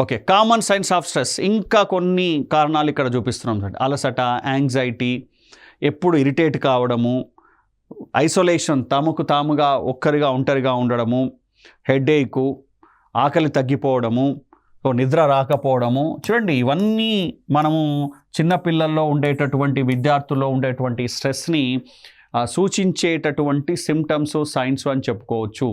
Okay, common science of stress ఇంకా కొన్ని కారణాలు ఇక్కడ చూపిస్తున్నాం చూడండి. అలసట, యాంగ్జైటీ, ఎప్పుడు ఇరిటేట్ కావడము, ఐసోలేషన్, తమకు తాముగా ఒంటరిగా ఉండడము, హెడేకు, ఆకలి తగ్గిపోవడము, నిద్ర రాకపోవడము. చూడండి, ఇవన్నీ మనము చిన్నపిల్లల్లో ఉండేటటువంటి, విద్యార్థుల్లో ఉండేటువంటి స్ట్రెస్ని సూచించేటటువంటి సిమ్టమ్స్, సైన్స్ అని చెప్పుకోవచ్చు.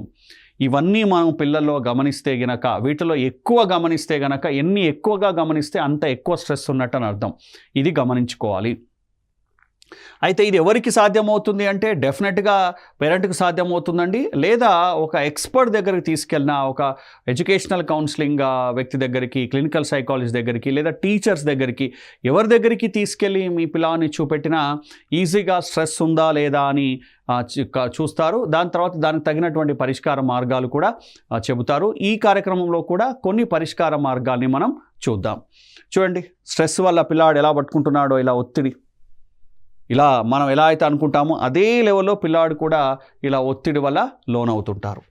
ఇవన్నీ మనం పిల్లల్లో గమనిస్తే గనక, వీటిలో ఎక్కువ గమనిస్తే గనక, ఎన్ని ఎక్కువగా గమనిస్తే అంత ఎక్కువ స్ట్రెస్ ఉన్నట్టు అని అర్థం. ఇది గమనించుకోవాలి. అయితే ఇది ఎవరికి సాధ్యమవుతుంది అంటే డెఫినెట్గా పేరెంట్కి సాధ్యమవుతుందండి. లేదా ఒక ఎక్స్పర్ట్ దగ్గరికి తీసుకెళ్ళిన, ఒక ఎడ్యుకేషనల్ కౌన్సిలింగ్ వ్యక్తి దగ్గరికి, క్లినికల్ సైకాలజీ దగ్గరికి, లేదా టీచర్స్ దగ్గరికి, ఎవరి దగ్గరికి తీసుకెళ్ళి మీ పిల్లాన్ని చూపెట్టినా ఈజీగా స్ట్రెస్ ఉందా లేదా అని చూస్తారు. దాని తర్వాత దానికి తగినటువంటి పరిష్కార మార్గాలు కూడా చెబుతారు. ఈ కార్యక్రమంలో కూడా కొన్ని పరిష్కార మార్గాల్ని మనం చూద్దాం. చూడండి, స్ట్రెస్ వల్ల పిల్లాడు ఎలా పట్టుకుంటున్నాడో, ఇలా ఒత్తిడి, ఇలా మనం ఎలా అయితే అనుకుంటామో అదే లెవెల్లో పిల్లాడు కూడా ఇలా ఒత్తిడి వల్ల లోనవుతుంటారు.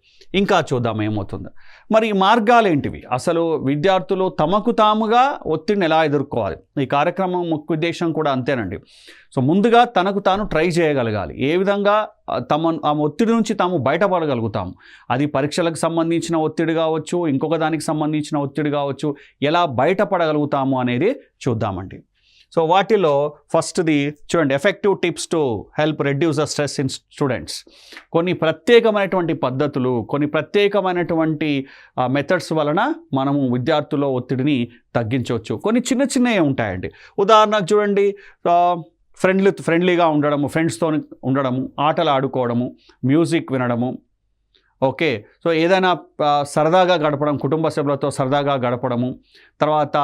ఇంకా చూద్దాం ఏమవుతుందో. మరి ఈ మార్గాలు ఏంటివి? అసలు విద్యార్థులు తమకు తాముగా ఒత్తిడిని ఎలా ఎదుర్కోవాలి? ఈ కార్యక్రమం ముఖ్య ఉద్దేశం కూడా అంతేనండి. సో ముందుగా తనకు తాను ట్రై చేయగలగాలి. ఏ విధంగా ఆ ఒత్తిడి నుంచి తాము బయటపడగలుగుతాము. అది పరీక్షలకు సంబంధించిన ఒత్తిడి కావచ్చు, ఇంకొక దానికి సంబంధించిన ఒత్తిడి కావచ్చు. ఎలా బయటపడగలుగుతాము అనేది చూద్దామండి. సో వాటిలో ఫస్ట్ది చూడండి, effective tips to help reduce the stress in students. కొన్ని ప్రత్యేకమైనటువంటి పద్ధతులు, కొన్ని ప్రత్యేకమైనటువంటి మెథడ్స్ వలన మనము విద్యార్థుల్లో ఒత్తిడిని తగ్గించవచ్చు. కొన్ని చిన్న చిన్నవి ఉంటాయండి. ఉదాహరణకు చూడండి, ఫ్రెండ్లీగా ఉండడము, ఫ్రెండ్స్తో ఉండడము, ఆటలు ఆడుకోవడము, మ్యూజిక్ వినడము. ఓకే, సో ఏదైనా సరదాగా గడపడం, కుటుంబ సభ్యులతో సరదాగా గడపడము, తర్వాత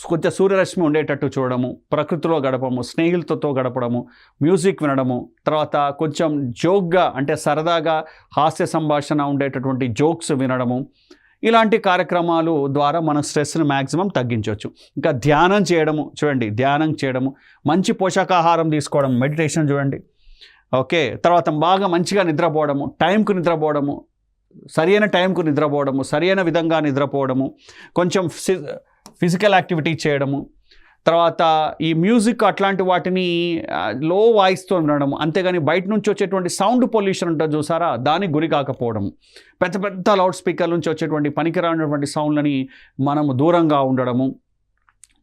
కొంచెం సూర్యరశ్మి ఉండేటట్టు చూడడము, ప్రకృతిలో గడపడము, స్నేహితులతో గడపడము, మ్యూజిక్ వినడము, తర్వాత కొంచెం జోక్గా అంటే సరదాగా హాస్య సంభాషణ ఉండేటటువంటి జోక్స్ వినడము. ఇలాంటి కార్యక్రమాలు ద్వారా మన స్ట్రెస్ని మ్యాక్సిమం తగ్గించవచ్చు. ఇంకా ధ్యానం చేయడము, చూడండి, ధ్యానం చేయడము, మంచి పోషకాహారం తీసుకోవడం, మెడిటేషన్ చూడండి. ఓకే, తర్వాత బాగా మంచిగా నిద్రపోవడము, టైంకు నిద్రపోవడము, సరైన టైంకు నిద్రపోవడము, సరైన విధంగా నిద్రపోవడము, కొంచెం ఫిజికల్ యాక్టివిటీ చేయడము, తర్వాత ఈ మ్యూజిక్ అట్లాంటి వాటిని లో వాయిస్తో వినడము. అంతేగాని బయట నుంచి వచ్చేటువంటి సౌండ్ పొల్యూషన్ ఉంటుంది చూసారా, దానికి గురి కాకపోవడము. పెద్ద పెద్ద లౌడ్ స్పీకర్ నుంచి వచ్చేటువంటి పనికిరానటువంటి సౌండ్లని మనము దూరంగా ఉండడము,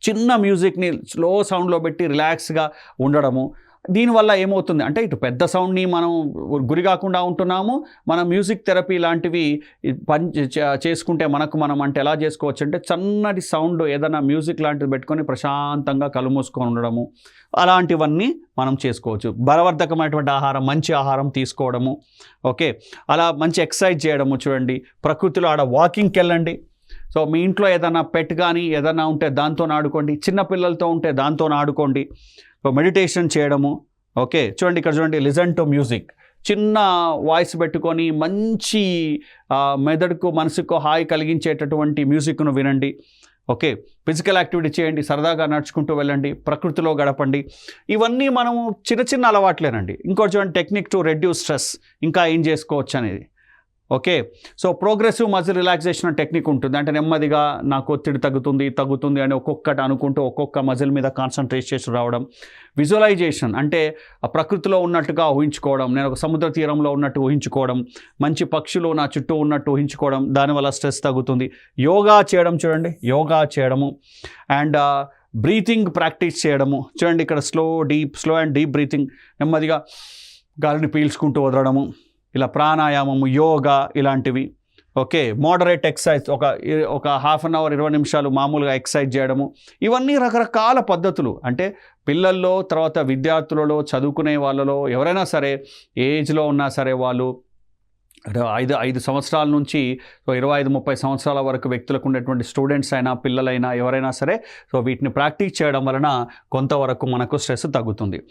చిన్న మ్యూజిక్ని స్లో సౌండ్లో పెట్టి రిలాక్స్గా ఉండడము. దీనివల్ల ఏమవుతుంది అంటే ఇటు పెద్ద సౌండ్ని మనం గురి కాకుండా ఉంటున్నాము. మనం మ్యూజిక్ థెరపీ లాంటివి చేసుకుంటే మనం అంటే ఎలా చేసుకోవచ్చు అంటే చన్నటి సౌండ్ ఏదైనా మ్యూజిక్ లాంటిది పెట్టుకొని ప్రశాంతంగా కళ్ళు మూసుకొని ఉండడము, అలాంటివన్నీ మనం చేసుకోవచ్చు. బలవర్ధకమైనటువంటి ఆహారం, మంచి ఆహారం తీసుకోవడము. ఓకే, అలా మంచి ఎక్సర్సైజ్ చేయడము. చూడండి, ప్రకృతిలో ఆడ వాకింగ్కి వెళ్ళండి. సో మీ ఇంట్లో ఏదైనా పెట్ కానీ ఏదైనా ఉంటే దాంతో ఆడుకోండి, చిన్నపిల్లలతో ఉంటే దాంతో ఆడుకోండి. మెడిటేషన్ చేయడము. ఓకే, చూడండి, ఇక్కడ చూడండి, లిజన్ టు మ్యూజిక్, చిన్న వాయిస్ పెట్టుకొని మంచి మెదడుకు, మనసుకు హాయి కలిగించేటటువంటి మ్యూజిక్ను వినండి. ఓకే, ఫిజికల్ యాక్టివిటీ చేయండి, సరదాగా నడుచుకుంటూ వెళ్ళండి, ప్రకృతిలో గడపండి. ఇవన్నీ మనము చిన్న చిన్న అలవాట్లేనండి. ఇంకోటి చూడండి, టెక్నిక్ టు రెడ్యూస్ స్ట్రెస్, ఇంకా ఏం చేసుకోవచ్చు అనేది. Okay, so progressive muscle relaxation technique ఉంటుంది. అంటే నెమ్మదిగా నాకు ఒత్తిడి తగ్గుతుంది అని ఒక్కొక్కటి అనుకుంటూ ఒక్కొక్క మజిల్ మీద కాన్సన్ట్రేట్ చేసి రావడం. విజువలైజేషన్ అంటే ప్రకృతిలో ఉన్నట్టుగా ఊహించుకోవడం, నేను ఒక సముద్ర తీరంలో ఉన్నట్టు ఊహించుకోవడం, మంచి పక్షులు నా చుట్టూ ఉన్నట్టు ఊహించుకోవడం, దానివల్ల స్ట్రెస్ తగ్గుతుంది. యోగా చేయడం, చూడండి, యోగా చేయడము. అండ్ బ్రీతింగ్ ప్రాక్టీస్ చేయడము. చూడండి, ఇక్కడ స్లో అండ్ డీప్ బ్రీతింగ్, నెమ్మదిగా గాలిని పీల్చుకుంటూ వదలడము, ఇలా ప్రాణాయామము, యోగా ఇలాంటివి. ఓకే, మోడరేట్ ఎక్సర్సైజ్, ఒక హాఫ్ అన్ అవర్ 20 నిమిషాలు మామూలుగా ఎక్సర్సైజ్ చేయడము. ఇవన్నీ రకరకాల పద్ధతులు. అంటే పిల్లల్లో, తర్వాత విద్యార్థులలో, చదువుకునే వాళ్ళలో ఎవరైనా సరే, ఏజ్లో ఉన్నా సరే, వాళ్ళు 5 సంవత్సరాల నుంచి 25-30 సంవత్సరాల వరకు వ్యక్తులకు ఉండేటువంటి స్టూడెంట్స్ అయినా, పిల్లలైనా, ఎవరైనా సరే, సో వీటిని ప్రాక్టీస్ చేయడం వలన కొంతవరకు మనకు స్ట్రెస్ తగ్గుతుంది.